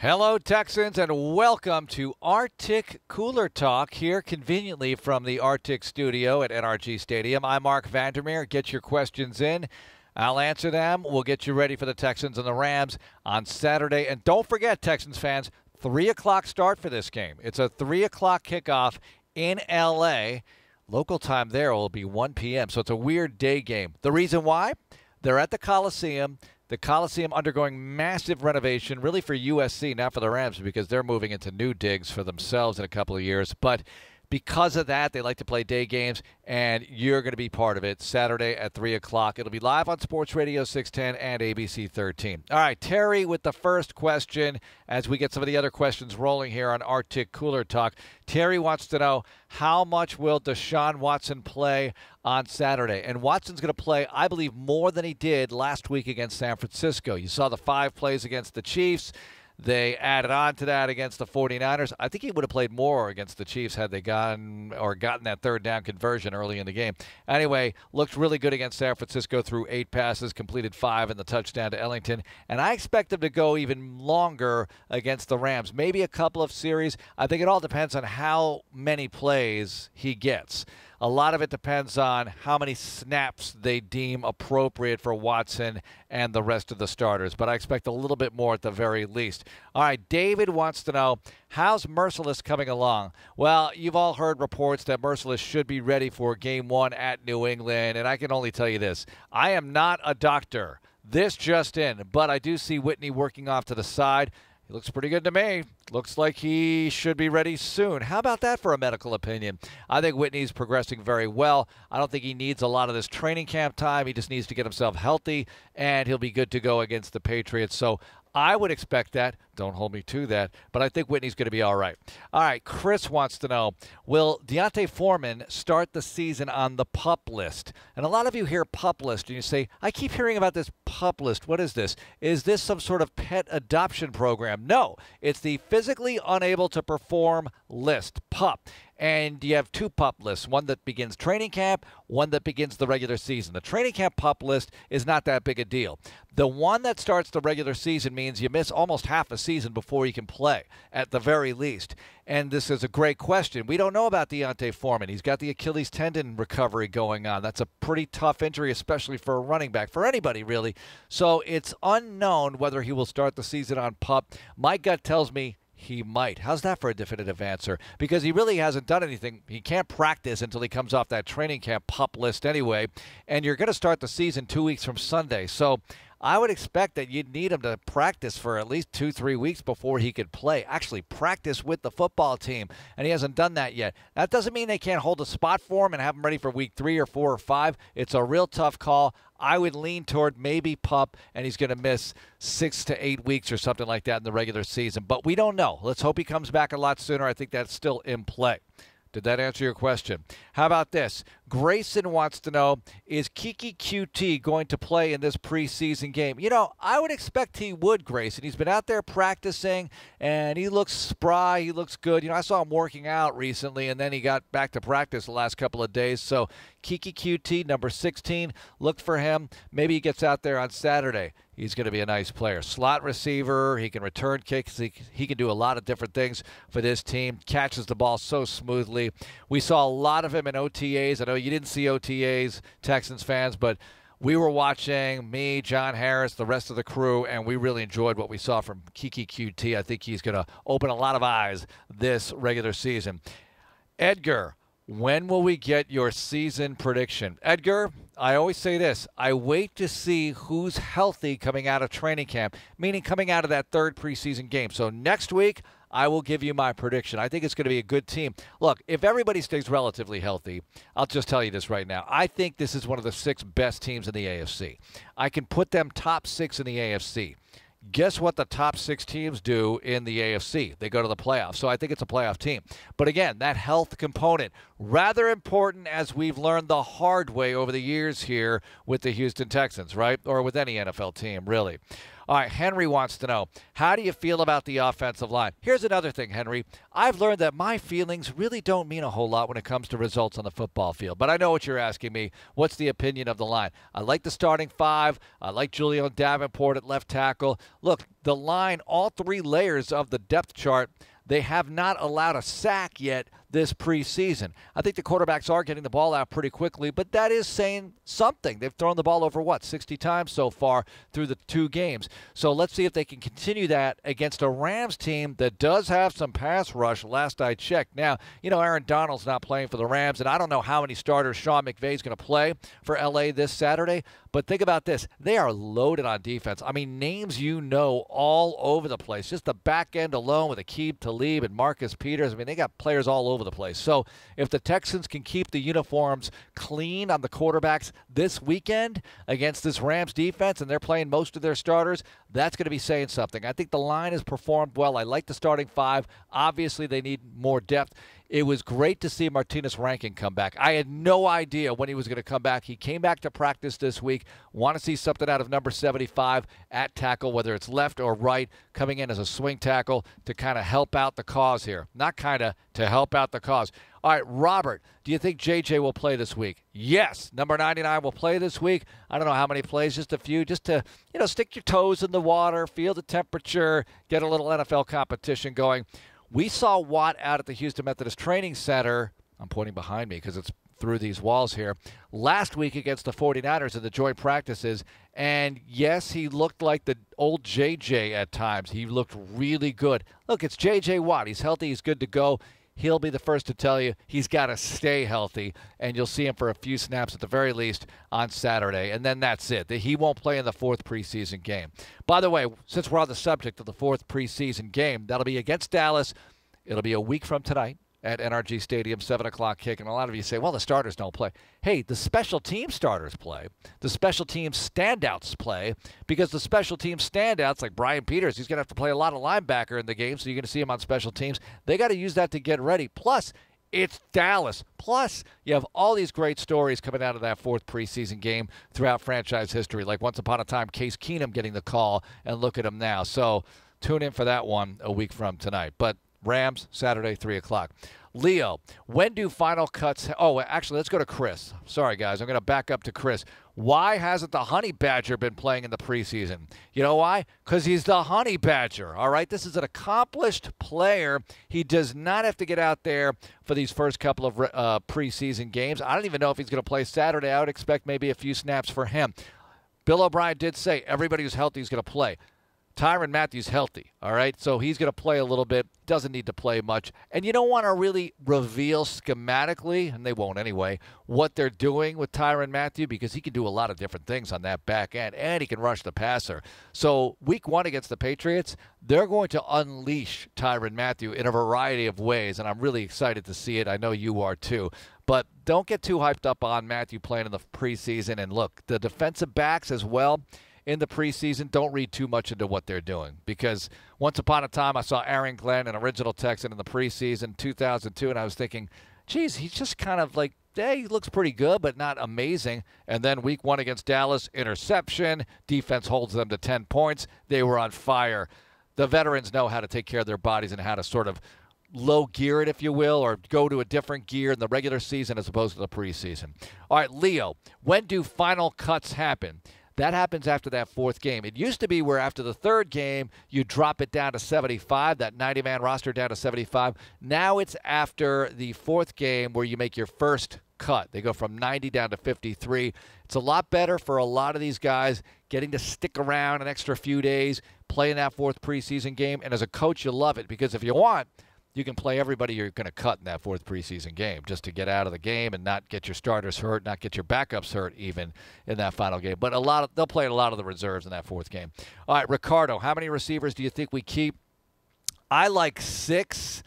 Hello, Texans, and welcome to RTIC Cooler Talk here conveniently from the RTIC studio at NRG Stadium. I'm Mark Vandermeer. Get your questions in. I'll answer them. We'll get you ready for the Texans and the Rams on Saturday. And don't forget, Texans fans, 3 o'clock start for this game. It's a 3 o'clock kickoff in L.A. Local time there will be 1 p.m., so it's a weird day game. The reason why? They're at the Coliseum. The Coliseum undergoing massive renovation, really for USC, not for the Rams, because they're moving into new digs for themselves in a couple of years. But because of that, they like to play day games, and you're going to be part of it Saturday at 3 o'clock. It'll be live on Sports Radio 610 and ABC 13. All right, Terry with the first question as we get some of the other questions rolling here on RTIC Cooler Talk. Terry wants to know, how much will Deshaun Watson play on Saturday? And Watson's going to play, I believe, more than he did last week against San Francisco. You saw the 5 plays against the Chiefs. They added on to that against the 49ers. I think he would have played more against the Chiefs had they gotten that third down conversion early in the game. Anyway, looked really good against San Francisco, threw 8 passes, completed 5 in the touchdown to Ellington. And I expect him to go even longer against the Rams. Maybe a couple of series. I think it all depends on how many plays he gets. A lot of it depends on how many snaps they deem appropriate for Watson and the rest of the starters. But I expect a little bit more at the very least. All right, David wants to know, how's Merciless coming along? Well, you've all heard reports that Merciless should be ready for Game 1 at New England. And I can only tell you this. I am not a doctor. This just in. But I do see Whitney working off to the side. He looks pretty good to me. Looks like he should be ready soon. How about that for a medical opinion? I think Whitney's progressing very well. I don't think he needs a lot of this training camp time. He just needs to get himself healthy, and he'll be good to go against the Patriots. So I would expect that. Don't hold me to that. But I think Whitney's going to be all right. All right, Chris wants to know, will Deonte Foreman start the season on the PUP list? And a lot of you hear PUP list, and you say, I keep hearing about this PUP list. What is this? Is this some sort of pet adoption program? No, it's the physically unable to perform list, PUP. And you have 2 PUP lists, one that begins training camp, one that begins the regular season. The training camp PUP list is not that big a deal. The one that starts the regular season means you miss almost half a season before you can play, at the very least. And this is a great question. We don't know about Deonte Foreman. He's got the Achilles tendon recovery going on. That's a pretty tough injury, especially for a running back, for anybody really. So it's unknown whether he will start the season on PUP. My gut tells me he might. How's that for a definitive answer? Because he really hasn't done anything. He can't practice until he comes off that training camp PUP list anyway. And you're going to start the season 2 weeks from Sunday. So I would expect that you'd need him to practice for at least 2-3 weeks before he could play. Actually practice with the football team. And he hasn't done that yet. That doesn't mean they can't hold a spot for him and have him ready for week 3 or 4 or 5. It's a real tough call. I would lean toward maybe PUP, and he's going to miss 6 to 8 weeks or something like that in the regular season. But we don't know. Let's hope he comes back a lot sooner. I think that's still in play. Did that answer your question? How about this? Grayson wants to know, is Keke Coutee going to play in this preseason game? You know, I would expect he would, Grayson. He's been out there practicing, and he looks spry. He looks good. You know, I saw him working out recently, and then he got back to practice the last couple of days. So Keke Coutee, number 16, look for him. Maybe he gets out there on Saturday. He's going to be a nice player. Slot receiver. He can return kicks. He can do a lot of different things for this team. Catches the ball so smoothly. We saw a lot of him in OTAs. I know you didn't see OTAs, Texans fans, but we were watching, me, John Harris, the rest of the crew, and we really enjoyed what we saw from Keke Coutee. I think he's going to open a lot of eyes this regular season. Edgar, when will we get your season prediction? Edgar, I always say this. I wait to see who's healthy coming out of training camp, meaning coming out of that 3rd preseason game. So next week, I will give you my prediction. I think it's going to be a good team. Look, if everybody stays relatively healthy, I'll just tell you this right now. I think this is one of the 6 best teams in the AFC. I can put them top 6 in the AFC. Guess what the top 6 teams do in the AFC? They go to the playoffs. So I think it's a playoff team. But again, that health component, rather important as we've learned the hard way over the years here with the Houston Texans, right? Or with any NFL team, really. All right, Henry wants to know, how do you feel about the offensive line? Here's another thing, Henry. I've learned that my feelings really don't mean a whole lot when it comes to results on the football field. But I know what you're asking me. What's the opinion of the line? I like the starting five. I like Julian Davenport at left tackle. Look, the line, all three layers of the depth chart, they have not allowed a sack yet this preseason. I think the quarterbacks are getting the ball out pretty quickly, but that is saying something. They've thrown the ball over, 60 times so far through the 2 games. So let's see if they can continue that against a Rams team that does have some pass rush, last I checked. Now, Aaron Donald's not playing for the Rams, and I don't know how many starters Sean McVay's going to play for L.A. this Saturday, but think about this. They are loaded on defense. I mean, names all over the place. Just the back end alone with Aqib Talib and Marcus Peters. I mean, they got players all over the place. So if the Texans can keep the uniforms clean on the quarterbacks this weekend against this Rams defense, and they're playing most of their starters, that's going to be saying something. I think the line has performed well. I like the starting 5. Obviously, they need more depth. It was great to see Martinez Rankin come back. I had no idea when he was going to come back. He came back to practice this week. Want to see something out of number 75 at tackle, whether it's left or right, coming in as a swing tackle to kind of help out the cause here. Not kind of, to help out the cause. All right, Robert, do you think JJ will play this week? Yes, number 99 will play this week. I don't know how many plays, just a few, just to, stick your toes in the water, feel the temperature, get a little NFL competition going. We saw Watt out at the Houston Methodist Training Center. I'm pointing behind me because it's through these walls here. Last week against the 49ers in the joint practices. And, yes, he looked like the old JJ at times. He looked really good. Look, it's JJ Watt. He's healthy. He's good to go. He'll be the first to tell you he's got to stay healthy, and you'll see him for a few snaps at the very least on Saturday, and then that's it. He won't play in the 4th preseason game. By the way, since we're on the subject of the 4th preseason game, that'll be against Dallas. It'll be a week from tonight at NRG Stadium, 7 o'clock kick. And a lot of you say, well, the starters don't play. Hey, the special team starters play. The special team standouts play, because the special team standouts, like Brian Peters, he's going to have to play a lot of linebacker in the game, so you're going to see him on special teams. They got to use that to get ready. Plus, it's Dallas. Plus, you have all these great stories coming out of that 4th preseason game throughout franchise history, like once upon a time, Case Keenum getting the call, and look at him now. So tune in for that one a week from tonight. But Rams, Saturday, 3 o'clock. Leo, when do final cuts? Oh, actually, let's go to Chris. Sorry, guys. I'm going to back up to Chris. Why hasn't the Honey Badger been playing in the preseason? You know why? Because he's the Honey Badger, all right? This is an accomplished player. He does not have to get out there for these first couple of preseason games. I don't even know if he's going to play Saturday. I would expect maybe a few snaps for him. Bill O'Brien did say everybody who's healthy is going to play. Tyrann Mathieu's healthy, all right? So he's going to play a little bit, doesn't need to play much. And you don't want to really reveal schematically, and they won't anyway, what they're doing with Tyrann Mathieu, because he can do a lot of different things on that back end, and he can rush the passer. So week 1 against the Patriots, they're going to unleash Tyrann Mathieu in a variety of ways, and I'm really excited to see it. I know you are too. But don't get too hyped up on Mathieu playing in the preseason. And look, the defensive backs as well, in the preseason, don't read too much into what they're doing, because once upon a time I saw Aaron Glenn, an original Texan, in the preseason 2002, and I was thinking, geez, he's just kind of like, he looks pretty good, but not amazing. And then week 1 against Dallas, interception, defense holds them to 10 points. They were on fire. The veterans know how to take care of their bodies and how to sort of low gear it, if you will, or go to a different gear in the regular season as opposed to the preseason. All right, Leo, when do final cuts happen? That happens after that 4th game. It used to be where after the 3rd game, you drop it down to 75, that 90-man roster down to 75. Now it's after the 4th game where you make your first cut. They go from 90 down to 53. It's a lot better for a lot of these guys getting to stick around an extra few days, playing that 4th preseason game. And as a coach, you love it, because if you want, you can play everybody you're going to cut in that 4th preseason game just to get out of the game and not get your starters hurt, not get your backups hurt even in that final game. But they'll play a lot of the reserves in that 4th game. All right, Ricardo, how many receivers do you think we keep? I like 6.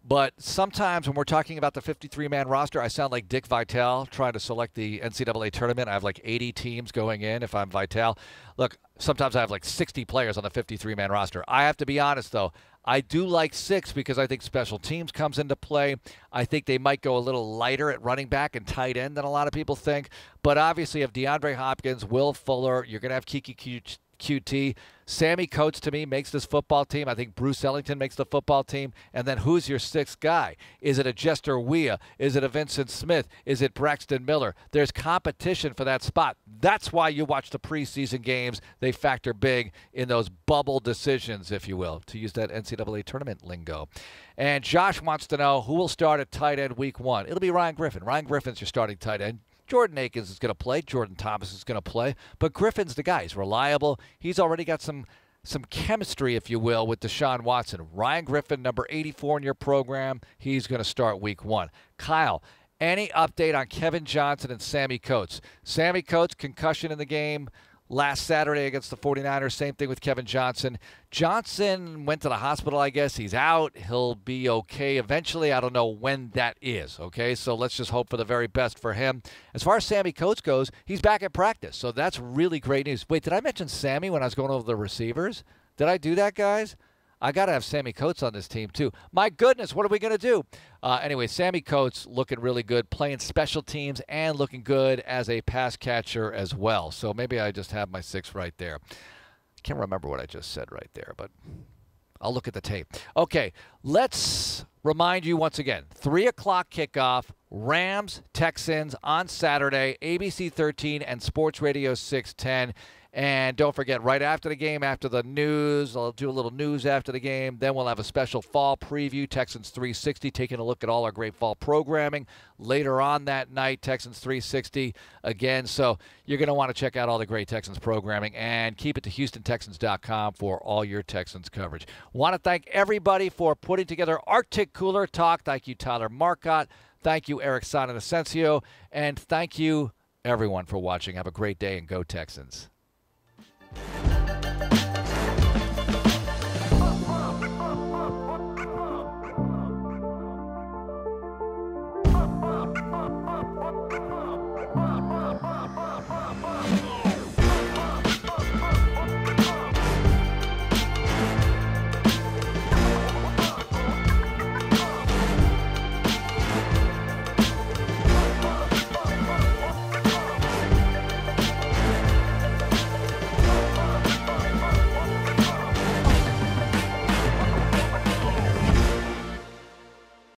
But sometimes when we're talking about the 53-man roster, I sound like Dick Vitale trying to select the NCAA tournament. I have like 80 teams going in if I'm Vitale. Look, sometimes I have like 60 players on the 53-man roster. I have to be honest, though. I do like 6 because I think special teams comes into play. I think they might go a little lighter at running back and tight end than a lot of people think. But obviously, you have DeAndre Hopkins, Will Fuller. You're going to have Keke Coutee. Sammy Coates, to me, makes this football team. I think Bruce Ellington makes the football team. And then who's your sixth guy? Is it a Jester Weah? Is it a Vincent Smith? Is it Braxton Miller? There's competition for that spot. That's why you watch the preseason games. They factor big in those bubble decisions, if you will, to use that NCAA tournament lingo. And Josh wants to know who will start at tight end week 1. It'll be Ryan Griffin. Ryan Griffin's your starting tight end. Jordan Akins is going to play. Jordan Thomas is going to play. But Griffin's the guy. He's reliable. He's already got some chemistry, if you will, with Deshaun Watson. Ryan Griffin, number 84 in your program. He's going to start week 1. Kyle, any update on Kevin Johnson and Sammy Coates? Sammy Coates, concussion in the game last Saturday against the 49ers. Same thing with Kevin Johnson. Johnson went to the hospital, I guess. He's out. He'll be okay eventually. I don't know when that is, okay? So let's just hope for the very best for him. As far as Sammy Coates goes, he's back at practice. So that's really great news. Wait, did I mention Sammy when I was going over the receivers? Did I do that, guys? I got to have Sammy Coates on this team, too. My goodness, what are we going to do? Anyway, Sammy Coates looking really good, playing special teams and looking good as a pass catcher as well. So maybe I just have my 6 right there. Can't remember what I just said right there, but I'll look at the tape. Okay, let's remind you once again, 3 o'clock kickoff, Rams, Texans on Saturday, ABC 13 and Sports Radio 610. And don't forget, right after the game, after the news, I'll do a little news after the game. Then we'll have a special fall preview, Texans 360, taking a look at all our great fall programming. Later on that night, Texans 360 again. So you're going to want to check out all the great Texans programming and keep it to HoustonTexans.com for all your Texans coverage. Want to thank everybody for putting together RTIC Cooler Talk. Thank you, Tyler Marcotte. Thank you, Eric Sananasencio. And thank you, everyone, for watching. Have a great day and go Texans.